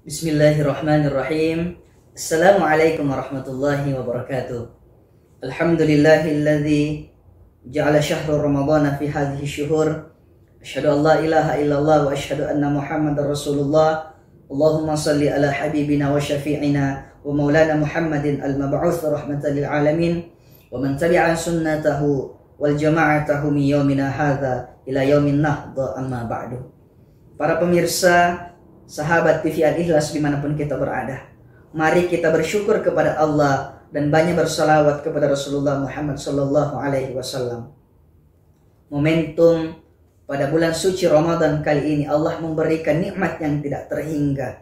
Bismillahirrahmanirrahim. Assalamualaikum warahmatullahi wabarakatuh. Alhamdulillahilladzi ja'ala syahra ramadhana fi hadhihi syuhur. Asyhadu an la ilaha illallah wa asyhadu anna Muhammadar Rasulullah. Allahumma salli ala habibina wa syafi'ina wa maulana Muhammadin al-mab'uts rahmatan lil alamin wa man tabi'a sunnatahu wal jama'atahu min yaumina hadza ila yaumin nahdha, amma ba'du. Para pemirsa sahabat TV Al-Ikhlas dimanapun kita berada, mari kita bersyukur kepada Allah dan banyak bersalawat kepada Rasulullah Muhammad Sallallahu Alaihi Wasallam. Momentum pada bulan suci Ramadan kali ini Allah memberikan nikmat yang tidak terhingga.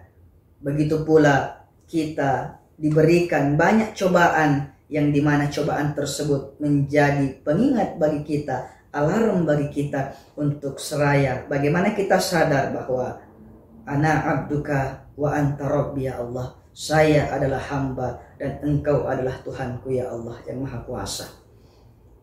Begitu pula kita diberikan banyak cobaan yang dimana cobaan tersebut menjadi pengingat bagi kita, alarm bagi kita untuk seraya bagaimana kita sadar bahwa ana abduka wa anta rabbi ya Allah. Saya adalah hamba dan engkau adalah Tuhanku ya Allah yang maha kuasa.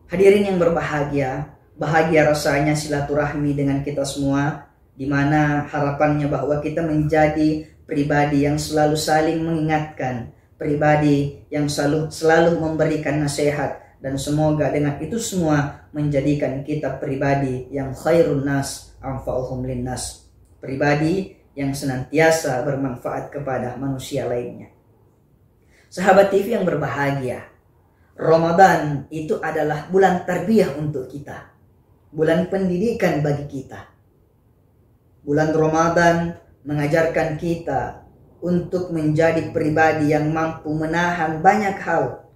Hadirin yang berbahagia, bahagia rasanya silaturahmi dengan kita semua, di mana harapannya bahwa kita menjadi pribadi yang selalu saling mengingatkan, pribadi yang selalu memberikan nasihat, dan semoga dengan itu semua menjadikan kita pribadi yang khairun nas anfa'uhum linnas, pribadi yang senantiasa bermanfaat kepada manusia lainnya. Sahabat TV yang berbahagia, Ramadan itu adalah bulan tarbiyah untuk kita, bulan pendidikan bagi kita. Bulan Ramadan mengajarkan kita untuk menjadi pribadi yang mampu menahan banyak hal.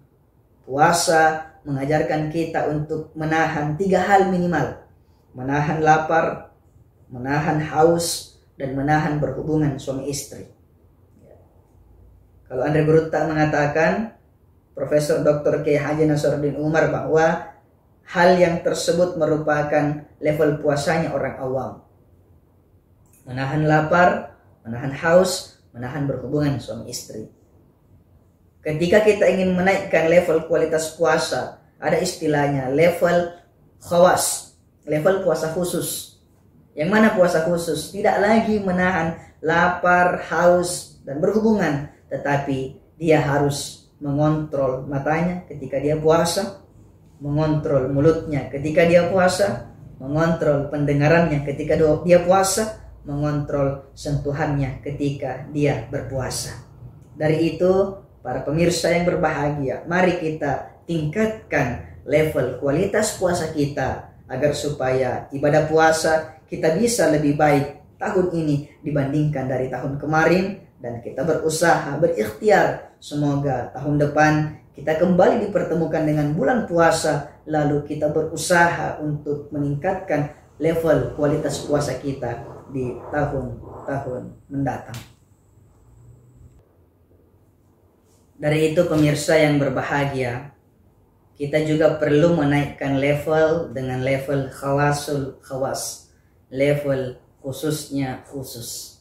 Puasa mengajarkan kita untuk menahan 3 hal minimal: menahan lapar, menahan haus, dan menahan berhubungan suami istri. Kalau Andre Guruta mengatakan, Profesor Dr. Kiai Haji Nasaruddin Umar, bahwa hal yang tersebut merupakan level puasanya orang awam. Menahan lapar, menahan haus, menahan berhubungan suami istri. Ketika kita ingin menaikkan level kualitas puasa, ada istilahnya level khawas, level puasa khusus. Yang mana puasa khusus tidak lagi menahan lapar, haus, dan berhubungan, tetapi dia harus mengontrol matanya ketika dia puasa, mengontrol mulutnya ketika dia puasa, mengontrol pendengarannya ketika dia puasa, mengontrol sentuhannya ketika dia berpuasa. Dari itu, para pemirsa yang berbahagia, mari kita tingkatkan level kualitas puasa kita agar supaya ibadah puasa kita bisa lebih baik tahun ini dibandingkan dari tahun kemarin, dan kita berusaha, berikhtiar, semoga tahun depan kita kembali dipertemukan dengan bulan puasa, lalu kita berusaha untuk meningkatkan level kualitas puasa kita di tahun-tahun mendatang. Dari itu pemirsa yang berbahagia, kita juga perlu menaikkan level dengan level khawasul khawas, level khususnya khusus.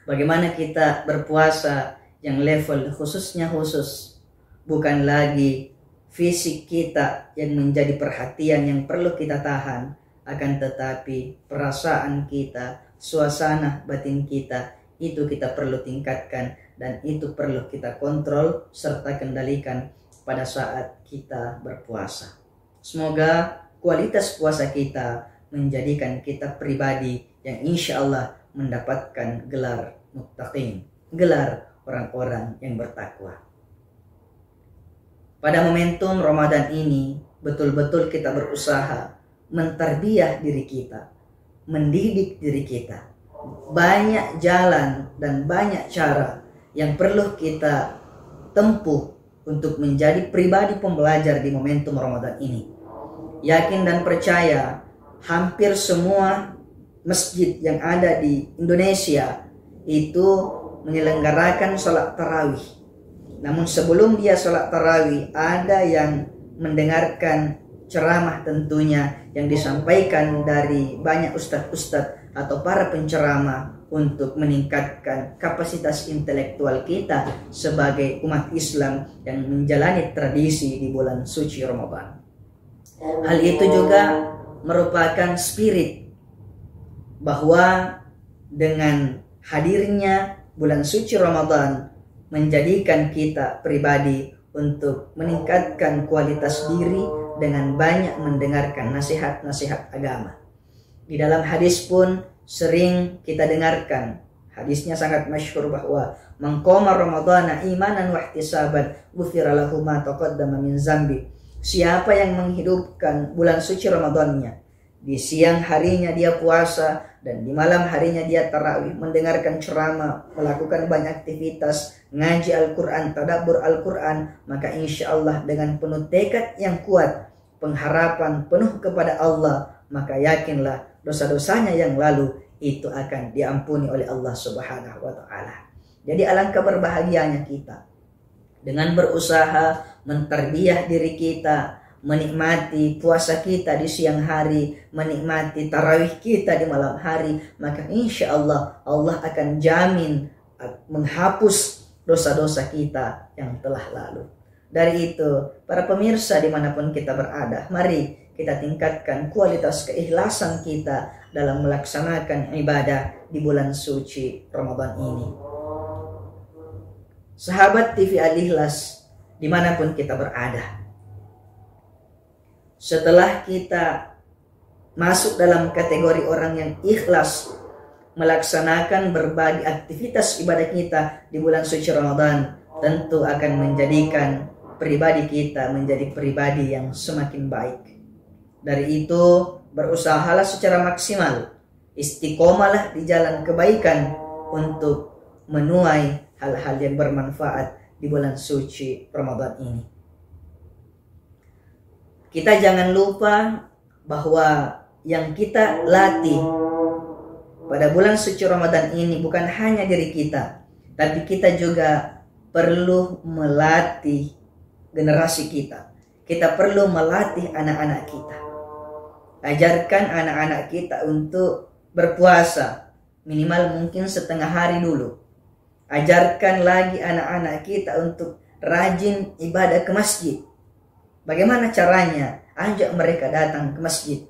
Bagaimana kita berpuasa yang level khususnya khusus, bukan lagi fisik kita yang menjadi perhatian yang perlu kita tahan, akan tetapi perasaan kita, suasana batin kita, itu kita perlu tingkatkan, dan itu perlu kita kontrol serta kendalikan pada saat kita berpuasa. Semoga kualitas puasa kita menjadikan kita pribadi yang insya Allah mendapatkan gelar muttaqin, gelar orang-orang yang bertakwa. Pada momentum Ramadan ini, betul-betul kita berusaha mentarbiyah diri kita, mendidik diri kita. Banyak jalan dan banyak cara yang perlu kita tempuh untuk menjadi pribadi pembelajar di momentum Ramadan ini. Yakin dan percaya, hampir semua masjid yang ada di Indonesia itu menyelenggarakan sholat tarawih. Namun sebelum dia sholat tarawih, ada yang mendengarkan ceramah tentunya yang disampaikan dari banyak ustadz-ustadz atau para penceramah untuk meningkatkan kapasitas intelektual kita sebagai umat Islam yang menjalani tradisi di bulan suci Ramadan. Hal itu juga merupakan spirit bahwa dengan hadirnya bulan suci Ramadan menjadikan kita pribadi untuk meningkatkan kualitas diri dengan banyak mendengarkan nasihat-nasihat agama. Di dalam hadis pun sering kita dengarkan, hadisnya sangat masyhur bahwa man qama ramadhana imanan wa ihtisaban ghufira lahu ma taqaddama min zambi. Siapa yang menghidupkan bulan suci Ramadannya, di siang harinya dia puasa dan di malam harinya dia tarawih, mendengarkan ceramah, melakukan banyak aktivitas, ngaji Al-Quran, tadabbur Al-Quran, maka insya Allah dengan penuh tekad yang kuat, pengharapan penuh kepada Allah, maka yakinlah dosa-dosanya yang lalu itu akan diampuni oleh Allah Subhanahu wa Ta'ala. Jadi alangkah berbahagianya kita dengan berusaha mentarbiyah diri kita, menikmati puasa kita di siang hari, menikmati tarawih kita di malam hari, maka insya Allah Allah akan jamin menghapus dosa-dosa kita yang telah lalu. Dari itu, para pemirsa dimanapun kita berada, mari kita tingkatkan kualitas keikhlasan kita dalam melaksanakan ibadah di bulan suci Ramadan ini. Sahabat TV Al-Ikhlas dimanapun kita berada, setelah kita masuk dalam kategori orang yang ikhlas melaksanakan berbagai aktivitas ibadah kita di bulan suci Ramadan, tentu akan menjadikan pribadi kita menjadi pribadi yang semakin baik. Dari itu, berusahalah secara maksimal, istiqomalah di jalan kebaikan untuk menuai hal-hal yang bermanfaat di bulan suci Ramadan ini. Kita jangan lupa bahwa yang kita latih pada bulan suci Ramadan ini bukan hanya diri kita, tapi kita juga perlu melatih generasi kita. Kita perlu melatih anak-anak kita. Ajarkan anak-anak kita untuk berpuasa minimal mungkin setengah hari dulu. Ajarkan lagi anak-anak kita untuk rajin ibadah ke masjid. Bagaimana caranya? Ajak mereka datang ke masjid.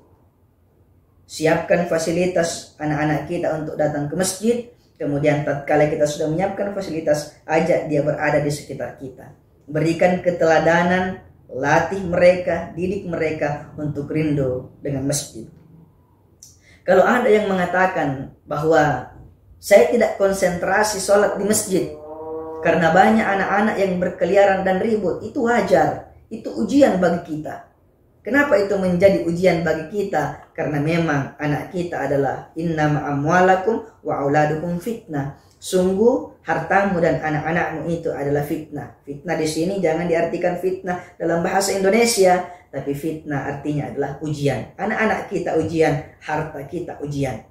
Siapkan fasilitas anak-anak kita untuk datang ke masjid. Kemudian tatkala kita sudah menyiapkan fasilitas, ajak dia berada di sekitar kita. Berikan keteladanan, latih mereka, didik mereka untuk rindu dengan masjid. Kalau ada yang mengatakan bahwa saya tidak konsentrasi sholat di masjid karena banyak anak-anak yang berkeliaran dan ribut, itu wajar, itu ujian bagi kita. Kenapa itu menjadi ujian bagi kita? Karena memang anak kita adalah innama amwalakum wa auladukum fitnah. Sungguh hartamu dan anak-anakmu itu adalah fitnah. Fitnah di sini jangan diartikan fitnah dalam bahasa Indonesia, tapi fitnah artinya adalah ujian. Anak-anak kita ujian, harta kita ujian.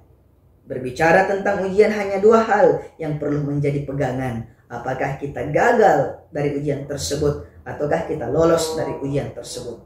Berbicara tentang ujian hanya dua hal yang perlu menjadi pegangan. Apakah kita gagal dari ujian tersebut ataukah kita lolos dari ujian tersebut.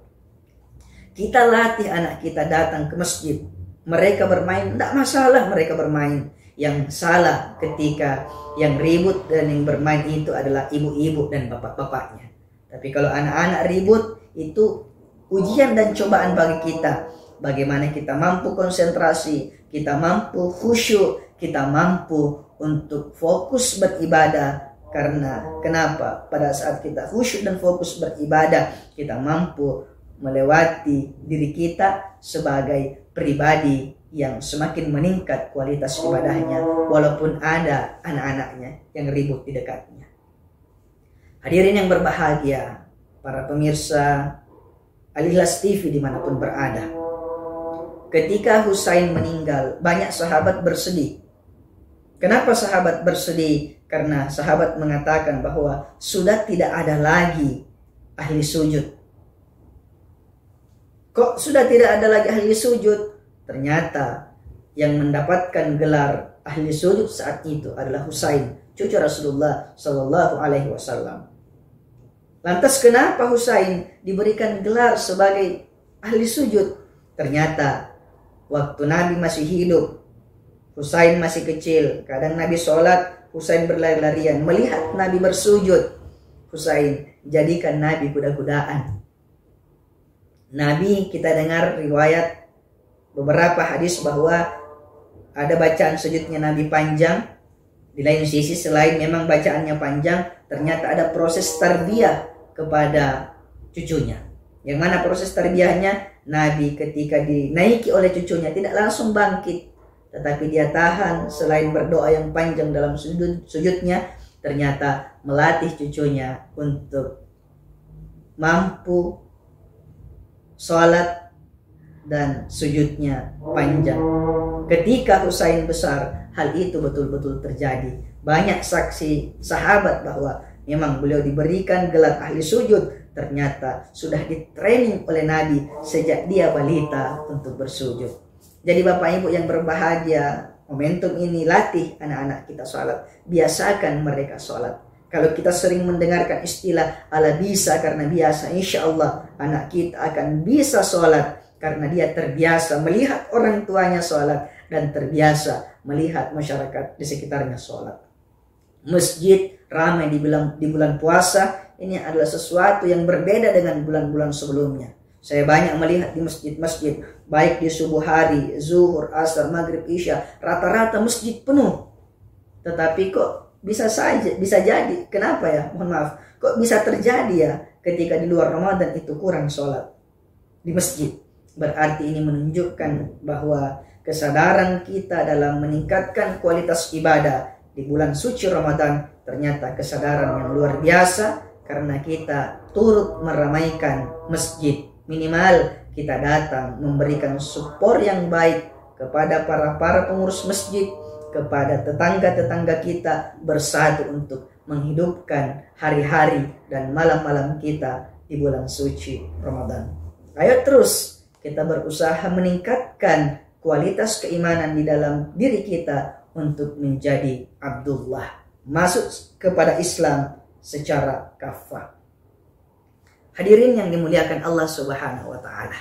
Kita latih anak kita datang ke masjid. Mereka bermain, tidak masalah mereka bermain. Yang salah ketika yang ribut dan yang bermain itu adalah ibu-ibu dan bapak-bapaknya. Tapi kalau anak-anak ribut, itu ujian dan cobaan bagi kita. Bagaimana kita mampu konsentrasi, kita mampu khusyuk, kita mampu untuk fokus beribadah. Karena kenapa? Pada saat kita khusyuk dan fokus beribadah, kita mampu melewati diri kita sebagai pribadi yang semakin meningkat kualitas ibadahnya, walaupun ada anak-anaknya yang ribut di dekatnya. Hadirin yang berbahagia, para pemirsa Al-Ikhlas TV dimanapun berada, ketika Husain meninggal, banyak sahabat bersedih. Kenapa sahabat bersedih? Karena sahabat mengatakan bahwa sudah tidak ada lagi ahli sujud. Kok sudah tidak ada lagi ahli sujud? Ternyata yang mendapatkan gelar ahli sujud saat itu adalah Husain, cucu Rasulullah Sallallahu Alaihi Wasallam. Lantas kenapa Husain diberikan gelar sebagai ahli sujud? Ternyata waktu Nabi masih hidup, Husain masih kecil. Kadang Nabi sholat, Husain berlari-larian. Melihat Nabi bersujud, Husain jadikan Nabi kuda-kudaan. Nabi, kita dengar riwayat beberapa hadis bahwa ada bacaan sujudnya Nabi panjang, Di lain sisi, selain memang bacaannya panjang, ternyata ada proses tarbiyah kepada cucunya. Yang mana proses tarbiyahnya, Nabi ketika dinaiki oleh cucunya tidak langsung bangkit, tetapi dia tahan. Selain berdoa yang panjang dalam sujudnya, ternyata melatih cucunya untuk mampu sholat dan sujudnya panjang. Ketika Husain besar, hal itu betul-betul terjadi. Banyak saksi sahabat bahwa memang beliau diberikan gelar ahli sujud, ternyata sudah ditraining oleh Nabi sejak dia balita untuk bersujud. Jadi Bapak Ibu yang berbahagia, momentum ini latih anak-anak kita sholat, biasakan mereka sholat. Kalau kita sering mendengarkan istilah ala bisa karena biasa, insya Allah anak kita akan bisa sholat karena dia terbiasa melihat orang tuanya sholat dan terbiasa melihat masyarakat di sekitarnya sholat. Masjid ramai di bulan puasa, ini adalah sesuatu yang berbeda dengan bulan-bulan sebelumnya. Saya banyak melihat di masjid-masjid, baik di subuh hari, zuhur, asar, maghrib, isya, rata-rata masjid penuh. Tetapi kok bisa jadi, kenapa ya? Mohon maaf, kok bisa terjadi ya ketika di luar Ramadan itu kurang sholat di masjid? Berarti ini menunjukkan bahwa kesadaran kita dalam meningkatkan kualitas ibadah di bulan suci Ramadan ternyata kesadaran yang luar biasa, karena kita turut meramaikan masjid. Minimal kita datang memberikan support yang baik kepada para pengurus masjid, kepada tetangga-tetangga kita, bersatu untuk menghidupkan hari-hari dan malam-malam kita di bulan suci Ramadan. Ayo terus kita berusaha meningkatkan kualitas keimanan di dalam diri kita untuk menjadi Abdullah, masuk kepada Islam secara kafah. Hadirin yang dimuliakan Allah Subhanahu wa taala.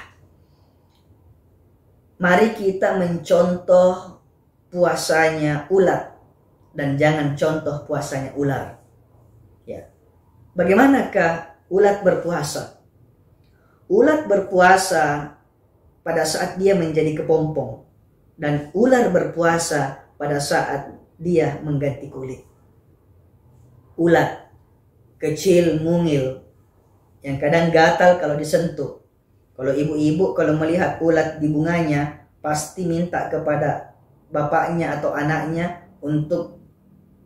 Mari kita mencontoh puasanya ulat dan jangan contoh puasanya ular. Ya. Bagaimanakah ulat berpuasa? Ulat berpuasa pada saat dia menjadi kepompong, dan ular berpuasa pada saat dia mengganti kulit. Ulat kecil, mungil, yang kadang gatal kalau disentuh. Kalau ibu-ibu kalau melihat ulat di bunganya, pasti minta kepada bapaknya atau anaknya untuk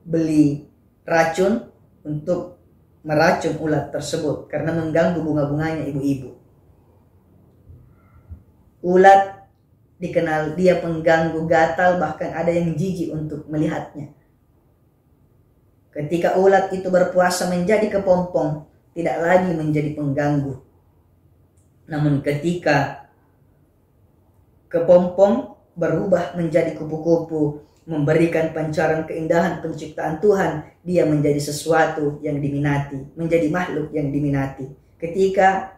beli racun untuk meracun ulat tersebut karena mengganggu bunga-bunganya ibu-ibu. Ulat dikenal dia pengganggu, gatal, bahkan ada yang jijik untuk melihatnya. Ketika ulat itu berpuasa menjadi kepompong, tidak lagi menjadi pengganggu. Namun ketika kepompong berubah menjadi kupu-kupu, memberikan pancaran keindahan penciptaan Tuhan, dia menjadi sesuatu yang diminati, menjadi makhluk yang diminati. Ketika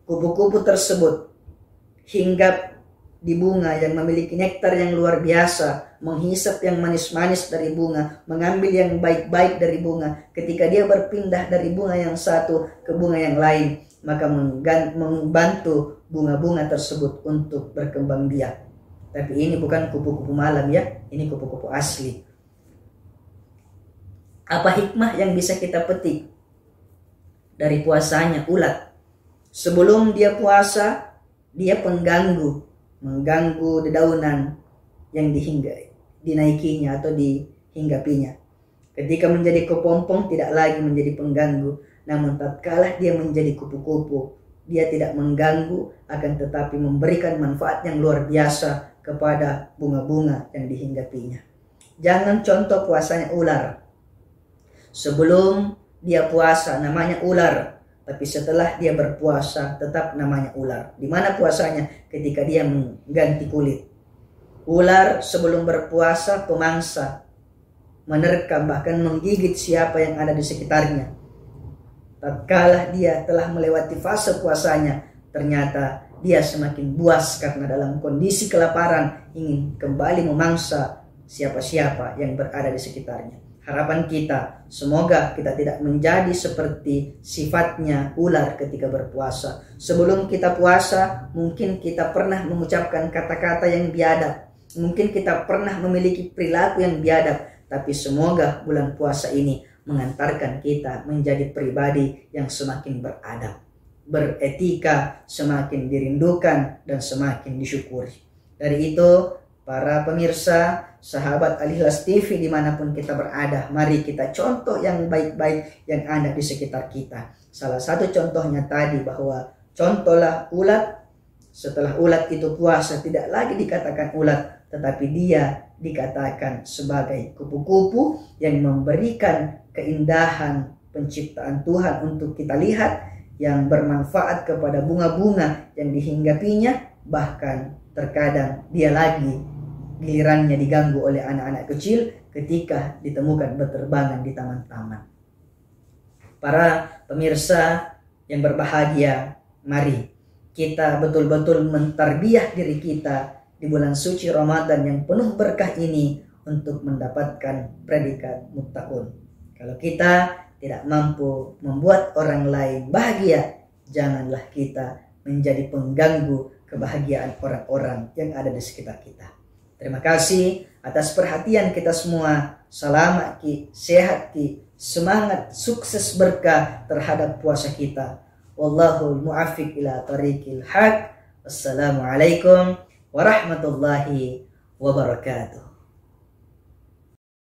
kupu-kupu tersebut hinggap di bunga yang memiliki nektar yang luar biasa, menghisap yang manis-manis dari bunga, mengambil yang baik-baik dari bunga, ketika dia berpindah dari bunga yang satu ke bunga yang lain, maka membantu bunga-bunga tersebut untuk berkembang biak. Tapi ini bukan kupu-kupu malam ya, ini kupu-kupu asli. Apa hikmah yang bisa kita petik dari puasanya ulat? Sebelum dia puasa, dia mengganggu dedaunan yang dinaikinya atau dihinggapinya. Ketika menjadi kepompong tidak lagi menjadi pengganggu, namun tatkala dia menjadi kupu-kupu, dia tidak mengganggu, akan tetapi memberikan manfaat yang luar biasa kepada bunga-bunga yang dihinggapinya. Jangan contoh puasanya ular. Sebelum dia puasa namanya ular, tapi setelah dia berpuasa tetap namanya ular. Di mana puasanya? Ketika dia mengganti kulit. Ular sebelum berpuasa pemangsa, menerkam bahkan menggigit siapa yang ada di sekitarnya. Tatkala dia telah melewati fase puasanya, ternyata dia semakin buas karena dalam kondisi kelaparan ingin kembali memangsa siapa-siapa yang berada di sekitarnya. Harapan kita, semoga kita tidak menjadi seperti sifatnya ular ketika berpuasa. Sebelum kita puasa, mungkin kita pernah mengucapkan kata-kata yang biadab. Mungkin kita pernah memiliki perilaku yang biadab. tapi semoga bulan puasa ini mengantarkan kita menjadi pribadi yang semakin beradab, beretika, semakin dirindukan dan semakin disyukuri. Dari itu, para pemirsa, sahabat Al-Ikhlas TV dimanapun kita berada, mari kita contoh yang baik-baik yang ada di sekitar kita. Salah satu contohnya tadi bahwa contohlah ulat. Setelah ulat itu puasa, tidak lagi dikatakan ulat, tetapi dia dikatakan sebagai kupu-kupu yang memberikan keindahan penciptaan Tuhan untuk kita lihat, yang bermanfaat kepada bunga-bunga yang dihinggapinya. Bahkan terkadang dia lagi gilirannya diganggu oleh anak-anak kecil ketika ditemukan berterbangan di taman-taman. Para pemirsa yang berbahagia, mari kita betul-betul mentarbiah diri kita di bulan suci Ramadan yang penuh berkah ini untuk mendapatkan predikat muttaqun. Kalau kita tidak mampu membuat orang lain bahagia, janganlah kita menjadi pengganggu kebahagiaan orang-orang yang ada di sekitar kita. Terima kasih atas perhatian kita semua. Selamat ki, sehat ki, semangat, sukses, berkah terhadap puasa kita. Wallahul muwaffiq ila tariqil haq. Wassalamualaikum warahmatullahi wabarakatuh.